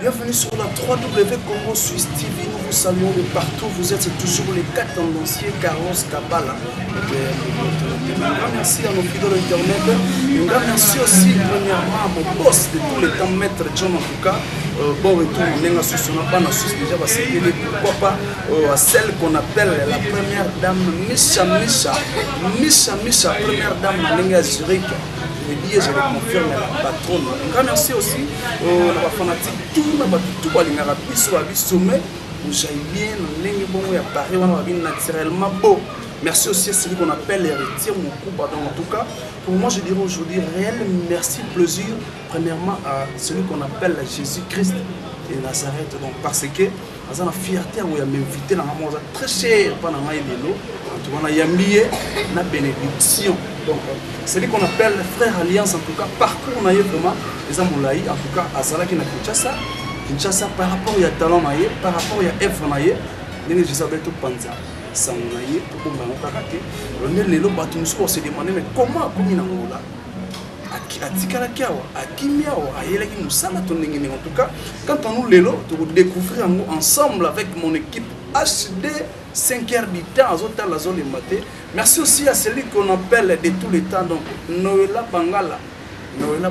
Bienvenue sur la 3W Congo Suisse TV. Nous vous saluons de partout. Vous êtes toujours les 4 tendanciers Carlos Kabala. Un grand merci à nos fidèles internet. Un grand merci aussi premièrement à mon boss de tous les temps, Maître John en tout cas. Bon retour, on est en Suisse, on n'a pas en Suisse déjà, pourquoi pas à celle qu'on appelle la première dame Misha, première dame Malinga Zurich. Je le dis et je le confirme, la patronne. Un grand merci aussi à la fanatique, tout le sommet, vous avez bien, on a Paris, on a naturellement beau. Merci aussi à celui qu'on appelle l'héritier, mon coup, pardon. En tout cas, pour moi, je dirais aujourd'hui réel merci, plaisir, premièrement à celui qu'on appelle Jésus-Christ de Nazareth. Donc, parce que, dans la fierté, où il a m'invité dans un monde très cher, pendant un élo, en tout cas, il y a mis la bénédiction. Donc, celui qu'on appelle Frère Alliance, en tout cas, parcours, on a eu vraiment, les amoulaïs, en tout cas, à Zalaki, na Kinshasa, par rapport à Talon, par rapport à F, les Jésabel, tout Panza. Ça on a eu pour qu'on va les lots on se demandait mais comment comme là en tout cas quand on nous les lots pour découvrir ensemble avec mon équipe HD 5h du temps à la zone maté. Merci aussi à celui qu'on appelle de tous les temps donc Noëlla Bangala, je le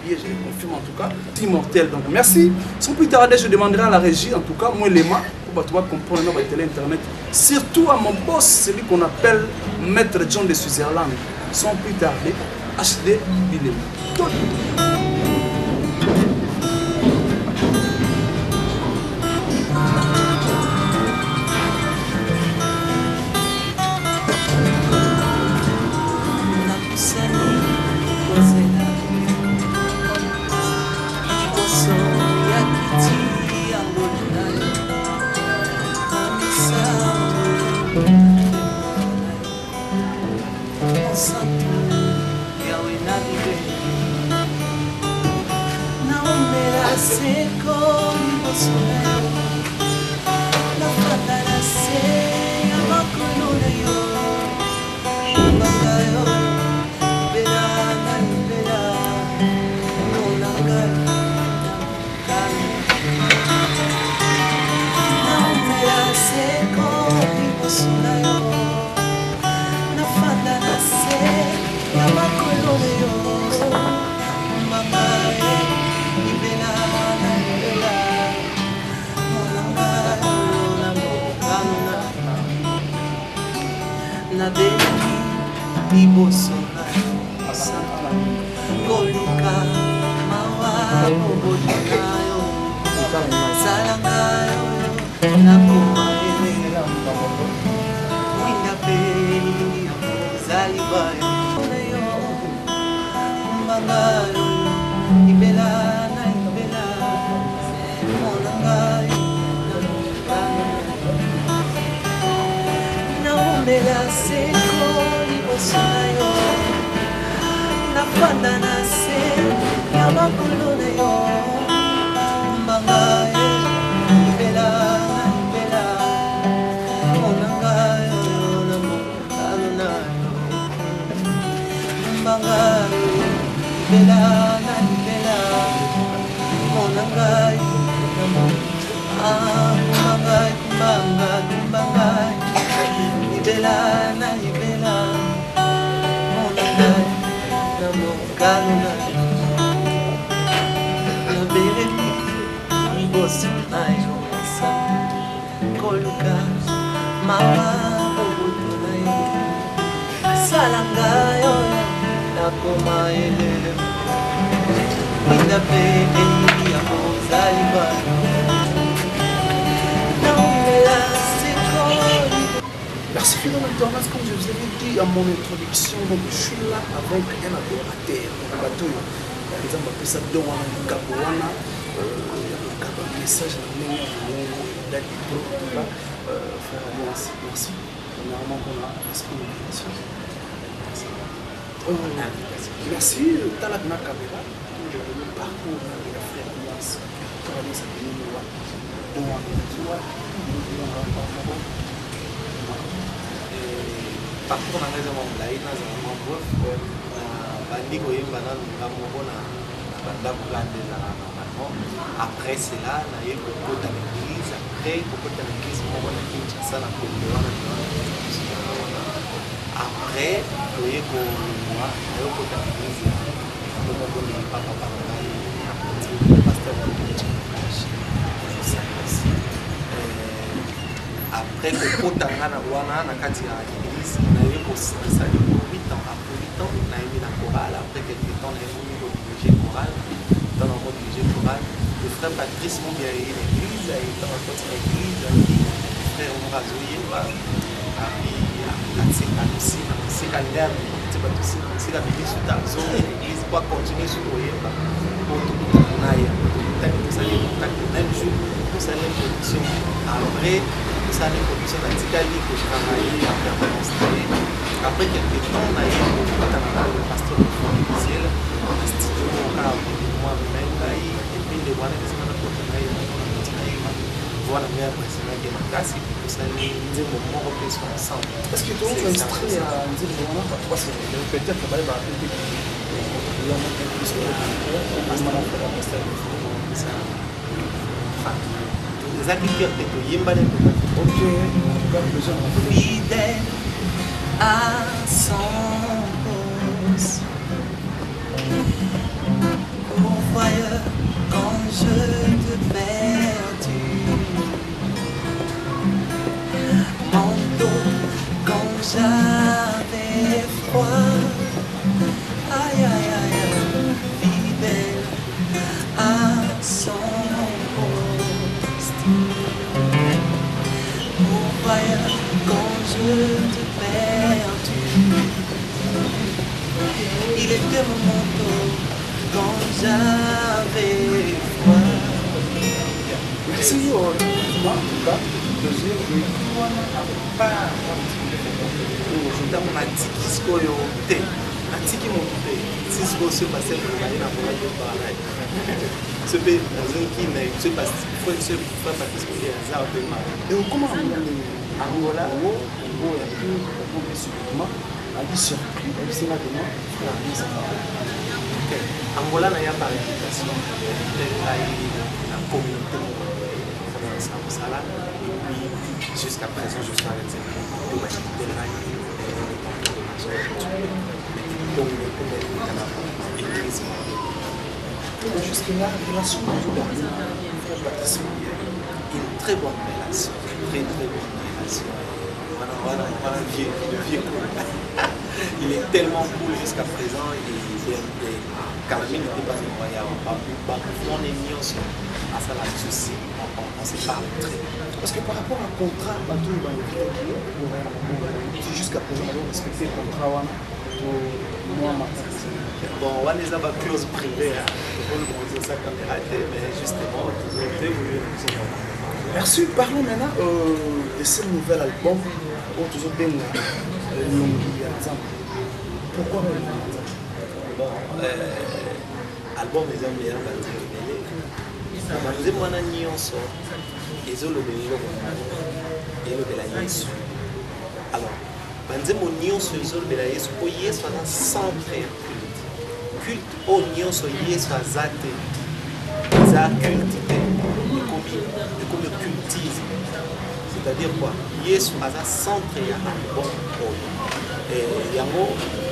dis et je le confirme en tout cas immortel. Donc merci, sans plus tarder je demanderai à la régie en tout cas moi les mains pour comprendre notre télé internet, surtout à mon boss, celui qu'on appelle Maître John de Switzerland, sans plus tarder, HD Bilem. Merci fidèle internaute, comme je vous avais dit à mon introduction, donc je suis là avec un adorateur, un bateau. Par exemple, on peut s'appeler Kabouana, un message à frère Alliance, merci. Premièrement, on a respect de l'invitation. Merci, Talakna Kabela, le parcours de la frère Alliance, pour aller s'appeler Noua. Parcours na ngaza mamlayi na za mambo bandi ko yimba na ngambo na banda kulandela na vraiment. Après cela, il y a eu beaucoup dans l'église. Après, beaucoup dans l'église, on a dit que ça n'a pas été après, il y a eu beaucoup dans l'église. Après que potanga na wana na kati ya église na yo kosalisa pour 8 ans après 8 ans na eu la chorale après quelques temps na eu diriger chorale dans le mode diriger chorale le frère Patrice mon bien l'église a été en côté de l'église frère on va jouer pas c'est calendrier c'est pas tout c'est la vie sur ta zone l'église pour continuer sur le yéba pour tout na ya ça les même jour ça les production après ça les productions d'Antigali que je travaillais en permanence. Après quelques temps, on a eu le pasteur de Fonds-Ciel, un studio moi-même, et puis les voix des semaines pour voilà, mais après, c'est là qu'il y a une casse, et puis ça les dit au moment où ils sont ensemble. Est-ce que tu as instruit à dire que on a pas trois séries? Peut-être que va appeler les agriculteurs de Yimba les fidèle à son poste, pourvoyeur quand je te perdu, manteau quand j'avais froid, aïe aïe aïe, fidèle à son quand je te perdu, il était mon manteau quand j'avais froid. Merci, Angola, Angola n'a pas réputation. La communauté et puis jusqu'à présent je suis avec jusque-là, relation une très bonne relation, très bonne relation. Voilà, le vieux cool. Il est tellement cool jusqu'à présent et Calamine n'était pas incroyable. On est mis à ça la souci, on se parle très bien. Parce que par rapport à contrat, jusqu'à présent, on respecte le contrat pour moi, bon, on a des clauses privées, mais justement, merci. Parlons maintenant de ce nouvel album où toujours bien pourquoi bon, album des amis, alors, banzemo nyonso ezolobela yesu mpo yesu aza centre ya culte oyo nyonso yesu aza te eza culte te ekomi cultisme, c'est-à-dire quoi yesu aza centre ya album oyo yango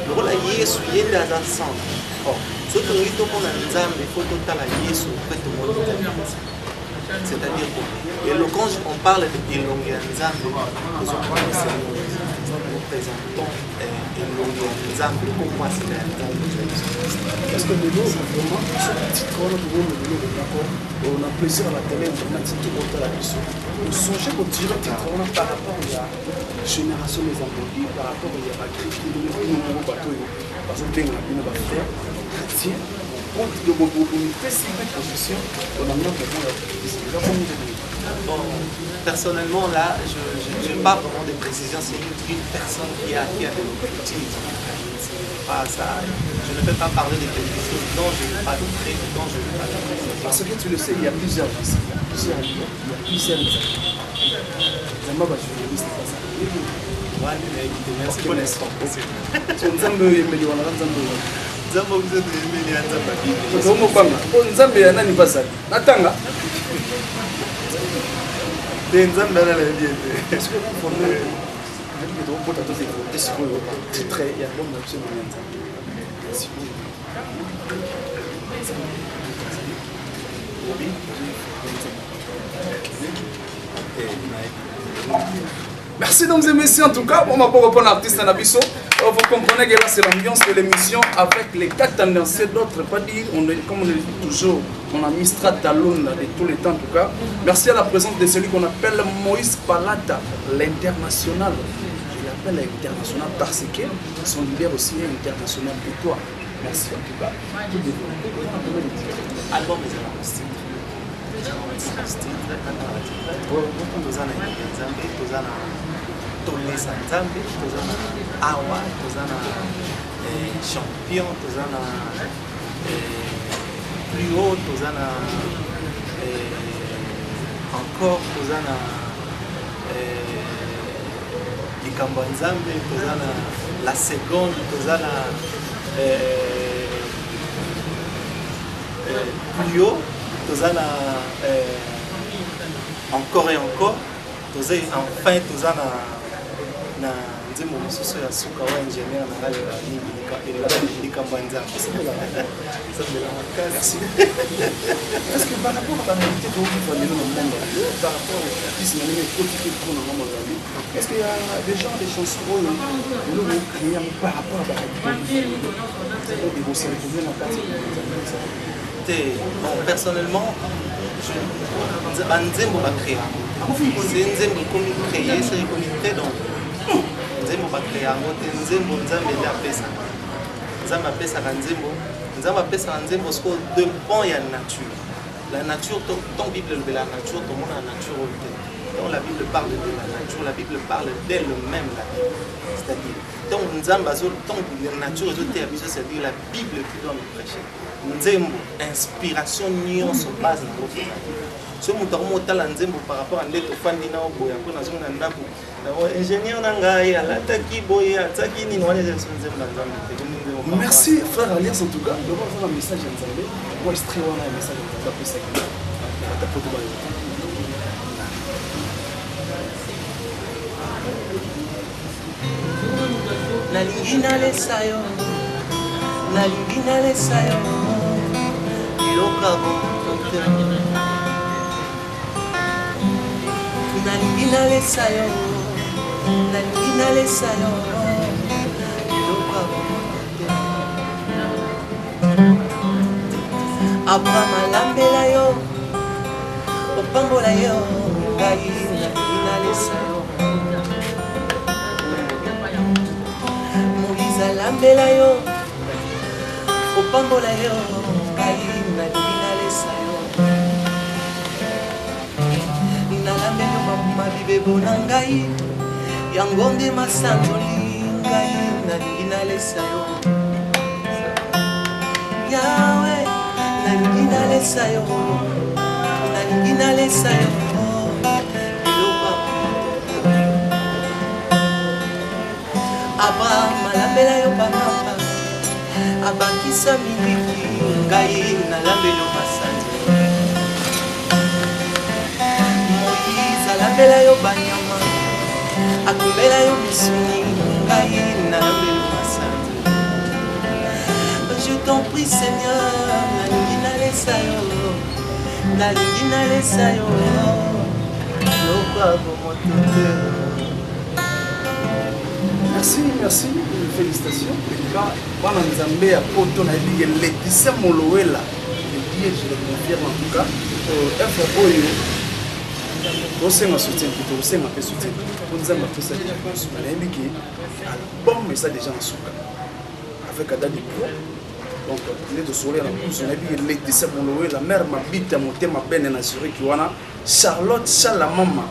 lokola yesu ye nde aza centre. Or soki tolingi tomona nzambe fo totala yesu mpe tomoni nzambe, c'est-à-dire quoi et quand on parle de elongi ya nzambe nous présentons elongi ya nzambe po mwasi na ya nzambe. Parce que nous, vraiment, ce petit corps, on a plaisir à la télé, on a dit tout le monde à la mission. Nous songeons au direct par rapport à la génération des employés, par rapport à la crise de nos bateaux, parce que nous avons fait chrétien, compte de vos communautés, c'est une position, on a mis en place. Bon, personnellement, là, je n'ai pas vraiment de précision. C'est une personne qui a de l'occultisme. Pas ça. Je ne peux pas parler de quelque chose dont je n'ai pas de précision, dont je n'ai pas de précision. Parce que tu le sais, il y a plusieurs ici, il y a plusieurs livres, il y a plusieurs Zamba va journaliste, c'est pas ça. Merci pour l'instant. nzambe biso toyembeli ya nzambe ya bible tozomobanga mpo nzambe ya nani bazali natanga te nzambe ana nayebi ete tokota tozevote sikoyo titre ya album na biso moni ya nzambe sikoyo merci mesdames et messieurs, en tout cas, bon, pour répondre à l'artiste Nabiso, vous comprenez que là c'est l'ambiance de l'émission avec les 4 tendanciers, d'autres pas dire, comme on le dit toujours, on a mis Stratalon de tous les temps en tout cas. Merci à la présence de celui qu'on appelle Moïse Palata, l'international. Je l'appelle l'international parce que son leader aussi est international de toi. Merci en tout cas. Album est un style. Tozana Nzambe, Tozana Tolesa Nzambe, Tozana Awa, Tozana Champion, Tozana plus haut, Tozana encore, Tozana Likambo Nzambe, Tozana la seconde, Tozana plus haut, Tozana encore et encore, Tozé enfin Tozana na nzembo mosusu ya suka wa ingénieur na radio ya likambo Nzambe. Merci. Est-ce que par rapport à la réalité que vous faites dans le monde, par rapport au artiste pour le monde, est-ce qu'il y a des gens, des chansons où nous créons par rapport à la réalité? Vous savez combien la partie bon, personnellement, Nzembo va créer. C'est Nzembo comme créé, c'est comme créé donc. Nzembo va créer. Nzembo Nzambe est à Pesa. Nzambe a Pesa Nzembo. Nzambe a Pesa Nzembo parce que de bon il y a la nature. La nature, ton Bible de la nature, ton monde a la nature. Donc la Bible parle de la nature, la Bible parle d'elle-même. C'est-à-dire, donc Nzambe a la nature, c'est-à-dire la Bible qui doit nous prêcher. Nzembo, inspiration nyonso base na boka. Ce moto motala Nzembo par rapport à ndeto fandi na oboya ko na zonga ndako. Na ingénieur na ngai alataki boye ataki ni wana Nzembo na Nzambe. Merci frère Alias en tout cas. Je vais faire un message à Nzambe. Moi extrait wana message à Nzambe pour ça. Ta photo ba. Nalingi nalesayo. Nalingi nalesayo. Nalingi nalesayo, nalingi nalesayo. Abraham alambela yo, opambola yo, ngai nalingi nalesayo. Moïse alambela yo, opambola yo, ngai nalingi nalesayo. Nalambeli mabibebo na ngai, yango nde masandoli ngai nalingi nalesa yo. Yawe nalingi nalesa yo, nalingi nalesa yo. Abraham alambela yo papa, abakisa miliki ngai nalambeli yo masandi. Alambela yo banyama, akumbela yo misuni, ngai nalambela yo masandi. Je t'en prie Seigneur, nalingi nalesa yo, nalingi nalesa yo. Merci, merci, félicitations. Bana Nzambe ya poto na ligue Laetitia Molowela. Je le confirme en tout cas. F Oyo. Osenga soutien plutôt, osenga pe soutien. Pour Nzambe tout ça. Nayebi ki album mais ça déjà en souka. Avec Adadi Pro. Donc les deux sourires en plus, on a vu Laetitia Molowela, la mère mabita motema bene na Zurich wana. Charlotte Chalamama.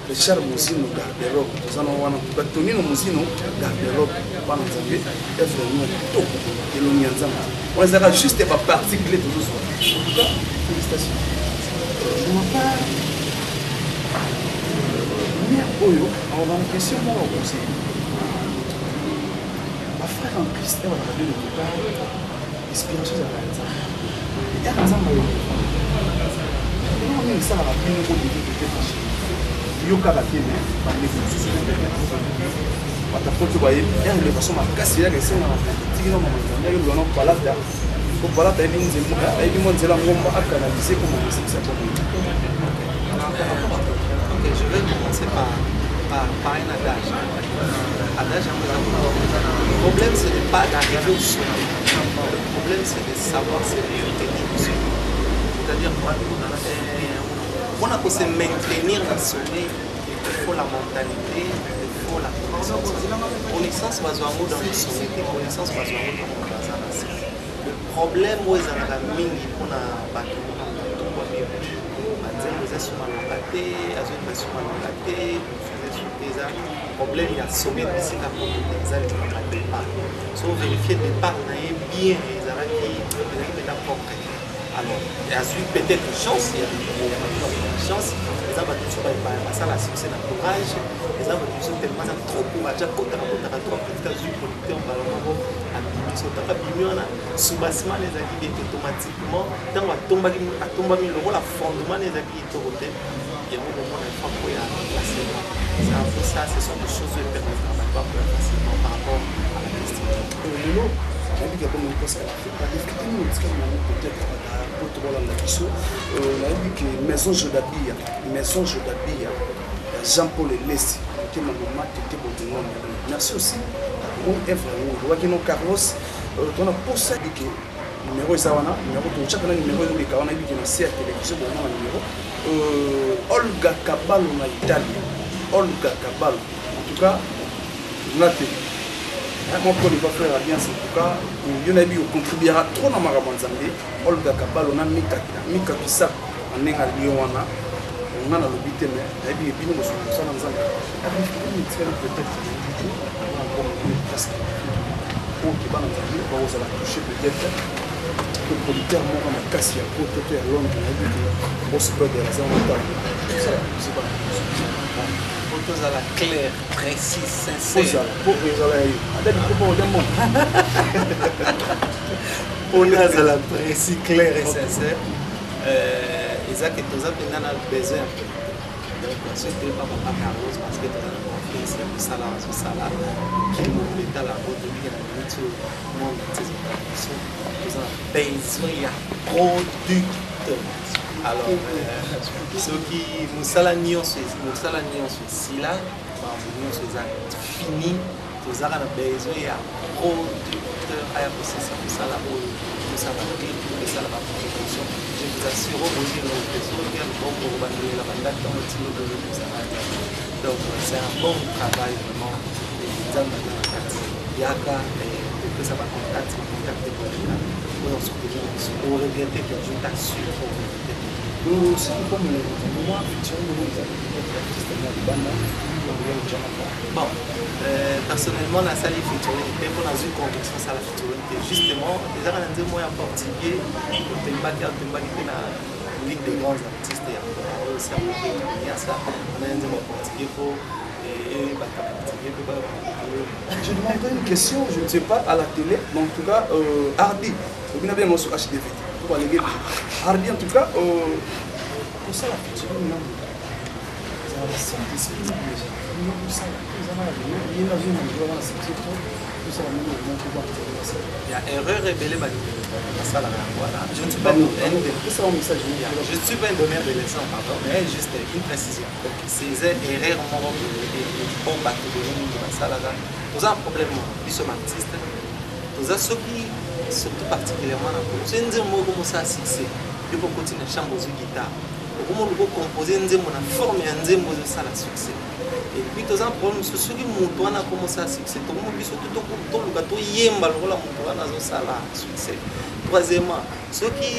Le cher Mousino garde-robe, nous allons voir notre Tonino Mousino garde-robe, pas dans un est vraiment top de l'Unianzama. On les aura juste des particuliers de nous. En tout cas, félicitations. Je m'appelle Mère Oyo, on a une question moi au conseil. Ma frère en Christ, elle va regarder le départ. inspiration ezalaka ya nzambe yaka nzambe eloko nini esalaka bino kodekete fashe yo kaka te me bandeko mosusu batapoto bayebi yaka elevaso makasi yaka esengaka tikino mama nzambe yaka elwana balata po balata ayebi mwa nzela ngomba akanalize po mamesekisa pomona. Ok, je vais commencer par un adage. Adage, le problème, ce n'est pas d'arriver au sommet. Le problème, c'est de savoir se maintenir au sommet. C'est-à-dire, on a se maintenir dans le sommet, il faut la mentalité, il faut la connaissance. Connaissance, dans le sommet, connaissance, dans le le problème, où ils en ont mis pour la bâtiment. Problème il y a sommet ici la so vérifier le départ bien alors il y a peut-être une chance il y a une chance les gens vont ça la succès dans courage les gens vont tellement trop courage trop producteur soubassement les acquis automatiquement dans la tombe la fondement les acquis il y a un moment où il y a c'est un peu ça, ce sont des choses qui permettent de pas facilement par rapport à la question. Lelo, nayebi ke comme parce que la difficulté nous peut-être la question nayebi ke maison Jodabia Jean-Paul Lessi qui m'a maman tete botongo. Merci aussi mon œuvre waki no Carlos on a posé que numéro ezawana numéro to chaque numéro de kawana bi na CR télévision bon numéro Olga Cabalo na Italie. Olga Cabalo, en tout cas, noté. Mon collègue va faire l'alliance, en tout cas, il y a contribuera trop dans ma rabanzambe. Olga Cabalo, on a Mika Pisa, on est à Lyon, on a le bité, mais il y a des binômes sur ça dans un peut-être presque. Pour qui va nous toucher peut-être. Le producteur m'a cassé à côté de Londres, il a dit que boss pas de la zone ça, c'est pas. Photos à la claire, précise, sincère. On a la précise, claire et sincère. Isaac et Toza Penana a besoin. Donc, c'était pas Papa Carlos parce que tu as confiance dans ça là, sur ça là. Qui nous met à la route de vie à la minute où le monde a besoin de producteurs. Alors, ceux qui nous salanions ici là, nous sommes finis, nous avons besoin de producteurs à possession de ça là où nous savons que ça va production. Je vous assure, vous avez l'impression qu'il y a le bon pour abandonner la bande dans le stylo de donc c'est un bon travail vraiment. Yaka et que ça va contacter pour regretter que je t'assure pour bon, personnellement, la salle est featuring, on a une conviction sur la featuring. Justement, déjà, on a dit moi en portugais, on a une ligue de grands artistes et on a ça. On a dit moi portugais pour. Je demanderai une question, je ne sais pas, à la télé, mais en tout cas, Hardy, vous avez bien sur HDV. Hardy, en tout cas, pour ça, la featuring, il y a erreur révélée. Je ne suis pas un donneur de leçons, pardon, mais juste une précision. Ces erreurs m'ont au bateau de nous. Nous avons un problème, nous sommes artistes. Nous avons ceux qui, surtout particulièrement, nous avons commencé à succès. Nous pouvons continuer à chanter de guitare. Comment nous pouvons composer une forme et un succès. Et puis, nous avons un problème, c'est ceux qui ont commencé à succès. Tout le monde a succès. Troisièmement, ceux qui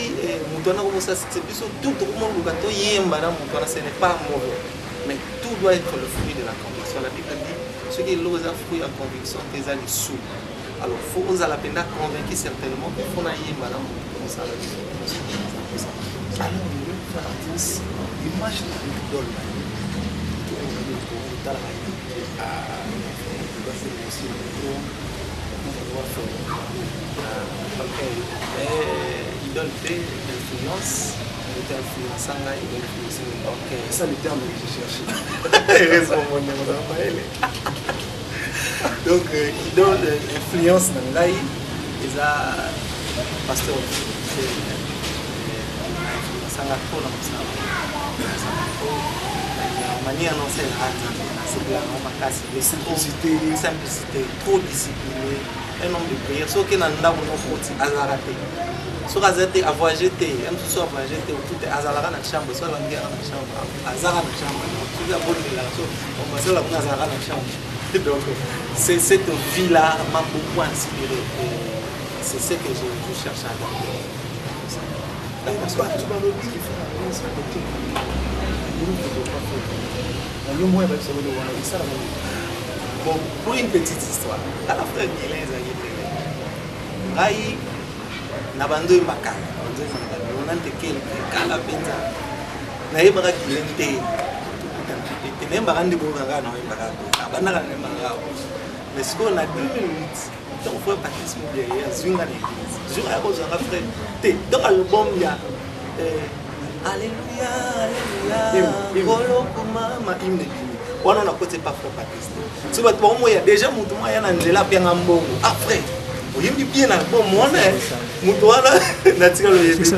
ont commencé à succès, tout le monde ce n'est pas mauvais. Mais tout doit être le fruit de la conviction. La Bible dit, ceux qui ont le fruit de la conviction, c'est les sous. Alors, il faut que vous ayez convaincu certainement qu'il faut que vous comme ça. Alors, l'image de l'idole, Idole d'influence, il était influençant, il était influencé. Ok. C'est ça le terme que je cherchais. Donc, idole d'influence dans l'AI, ils ont pasteur ça a trop dans ça. La manière dont c'est c'est simplicité, trop discipliné, un nombre de prières. Ce qui est dans le so gazete a voyager te am so a voyager te tout azalaka na chambre so la ngia na chambre azala na chambre tout la bonne là so on va se la azala na chambre donc c'est cette vie là m'a beaucoup inspiré et c'est ce que je cherche à adopter parce que tu vas le dire qu'il faut avoir ça côté bon pour une petite histoire à la frère Guilain Zaï na bando mbaka on te quelque kala penza na yeba ka kilente te nemba kandi bo nga na yeba ka abana ka nemba nga mais ce qu'on a 2 minutes donc faut baptisme bien ya zunga na église zunga ko zanga frère te dans album ya alléluia alléluia golo kuma ma hymne wana na côté pas frère baptiste so bat bon moya déjà mutu moya na nzela pia ngambongo après oyimbi bien na bon mwana mutu wana na tika lo yebite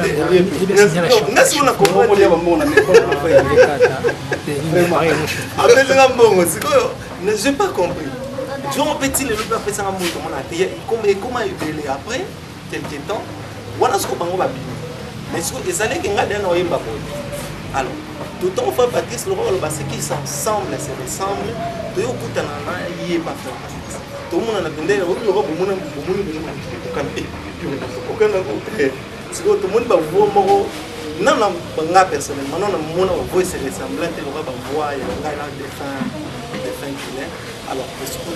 ngasi una comprendre ya bamona mais après ngambongo sikoyo ne j'ai pas compris Jean petit le loba pesa ngamutu mona te comment il après quelque temps wana siko bango ba bino mais siko ezale ke ngada na oyemba bo alors tout temps faut baptiste le rôle parce qu'ils s'ensemble se ressemblent to yokutana na yeba frère tout le monde a besoin de tout le monde va voir non non personnellement non mon voix c'est ressemblant te va voir il y a des fins alors pour ce qu'on a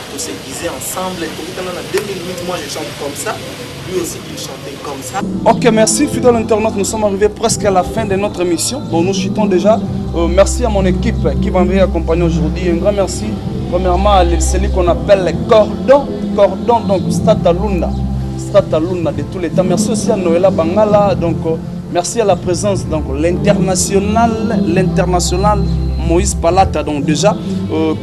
pour se guiser ensemble tout dans 2 minutes moi je chante comme ça lui aussi il chantait comme ça. Ok, merci fidèle internaute, nous sommes arrivés presque à la fin de notre émission donc nous chutons déjà. Merci à mon équipe qui va me accompagner aujourd'hui, un grand merci. Premièrement, celui qu'on appelle les cordons, donc Statalunda de tous les temps. Merci aussi à Noëlla Bangala, donc merci à la présence, donc l'international Moïse Palata, donc déjà,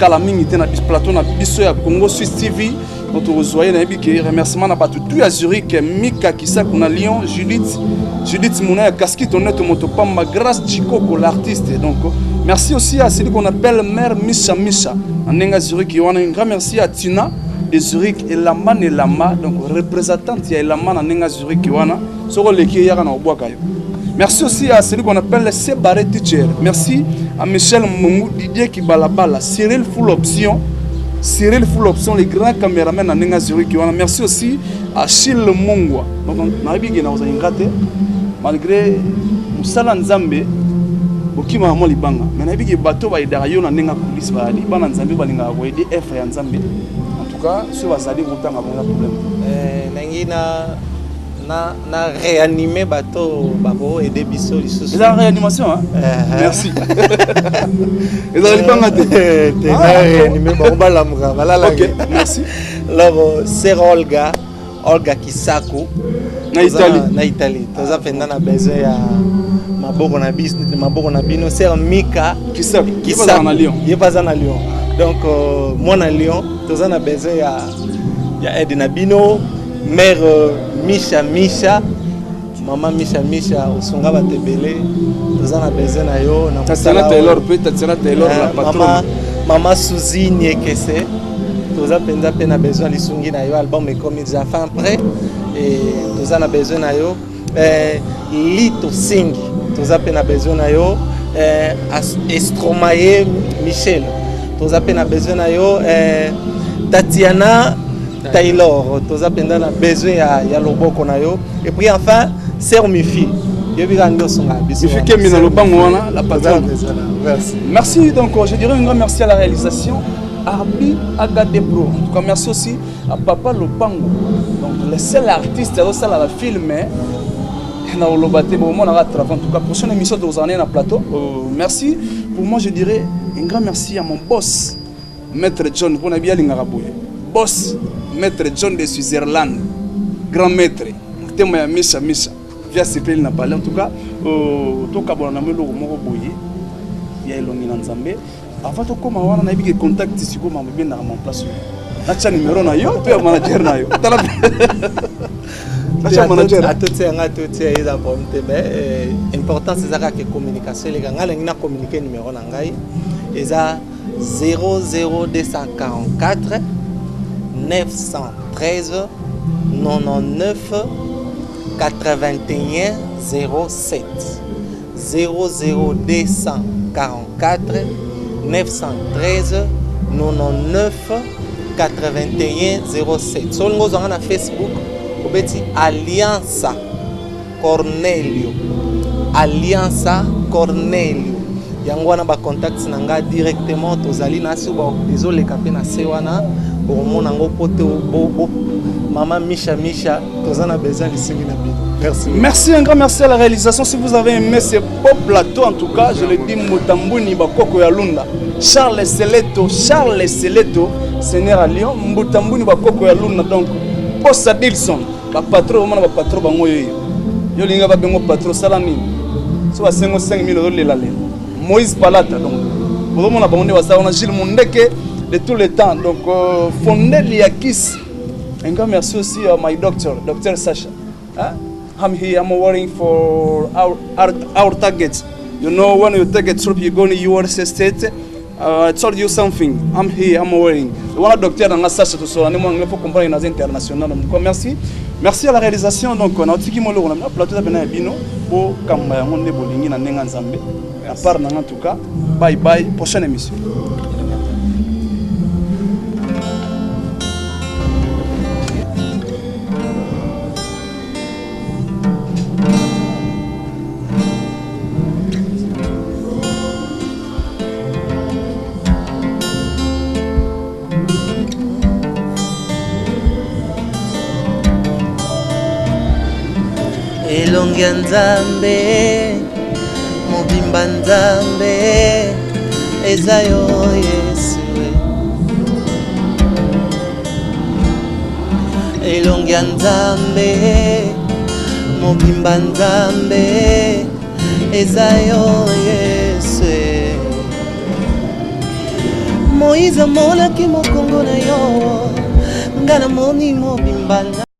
Kalaming était dans le plateau, na biso ya Congo Suisse TV, donc vous voyez, remerciement à tout à Zurich, Mika Kissa, qu'on a Lyon, Judith Mouna, Casquette, on est au Motopamba, grâce Chikoko, l'artiste, donc merci aussi à celui qu'on appelle Mère Misha, en Zurich, un grand merci à Tina de Zurich et Lama, donc représentante de Lama en Zurich, sur le qui est à Boakayo. Merci aussi à celui qu'on appelle Sébaré Teacher. Merci à Michel Moumou, Didier Kibalabala, Cyril Full Option, les grands caméramans en Zurich. Merci aussi à Chil Mungwa. Donc, malgré Moussala Nzambe, Bokima Mamo Libanga. Mais nabi ki bateau ba idarayo na nenga police ba ali bana Nzambe balinga ko aider F ya Nzambe. En tout cas, ce bazali botanga bon problème. Nangi na réanimer bateau babo aider biso lisusu. La réanimation hein. Merci. Et dans Libanga te na réanimer ba balamra balala. OK, merci. Alors c'est Olga Kisako na Italie. Toza penda na besoin ya maboko na business maboko na bino c'est Mika Kisako na Lyon. Il pas na Lyon. Donc moi na Lyon, toza na besoin ya aide na bino, mère Misha, maman Misha osonga batebele, toza na besoin na yo na Tatiana Taylor la patronne. Maman Suzy Niekese. Toza penza pe na besoin lisungi na yo album et comme ils a fait prêt et toza na besoin na yo Lito Sing toza pe na besoin na yo Estromae Michel toza pe na besoin na yo Tatiana Taylor toza penza na besoin ya loboko na yo et puis enfin Sœur Mifi la patronne. Merci donc je dirais un grand merci à la réalisation Arbi Agade Pro. En tout cas, merci aussi à Papa Lopango. Donc, le seul artiste qui a la film, en tout cas, prochaine émission de Ozane dans plateau. Merci. Pour moi, je dirais un grand merci à mon boss, Maître John, pour bien l'ingaraboye. boss maître John de Switzerland grand maître thème ya Misha via Sipeli na parler en tout cas to kabona na melo moko boye ya elongi na Nzambe avant to koma wana na ibike contact siko mambe bien na mon place na numéro na yo to ya manager na yo à tout c'est ils ont mais important c'est ça que communication les gars na communiquer numéro na ngai eza 00244 913 99 81 07 00244 913 99 81 07 sur nous on a Facebook obeti Allianza Cornelio yango wana ba contacts nanga directement tozali na suba désolé kapé na sewana pour mona ngo pote bo maman Misha tozana besoin lisingi na bino. Merci, un grand merci à la réalisation. Si vous avez aimé ce beau plateau, en tout cas, je le dis Mutambuni Bakoko Yalunda, Charles Seleto, Seigneur à Lyon, Mutambuni Bakoko Yalunda, donc Posta Dilson, patron, mon patron, Bangoyo, Yolinga Babengo patron, Salami, soit 5 000 $. Moïse Palata, donc, pour le monde, on a Gilles Mundeke de tous les temps, donc, fondé Liakis. Un grand merci aussi à my doctor, Dr. Sacha. I'm here, I'm working for our targets. You know, when you take a trip, you go to the US state. I told you something. I'm here, I'm working. Voilà, docteur, dans la Sacha, tout ça, on est pour comprendre les internationales. Donc, merci. Merci à la réalisation. Donc, on a dit qu'il y a un plateau de Bino pour Kamba, on est bolingi na nenga Nzambe. À part, en tout cas, bye bye. Prochaine émission. Elongi Nzambe mobimba Nzambe eza yo Yesu Elongi Nzambe mobimba Nzambe eza yo Yesu Moïse molaki mokongo na yo ngana moni mobimba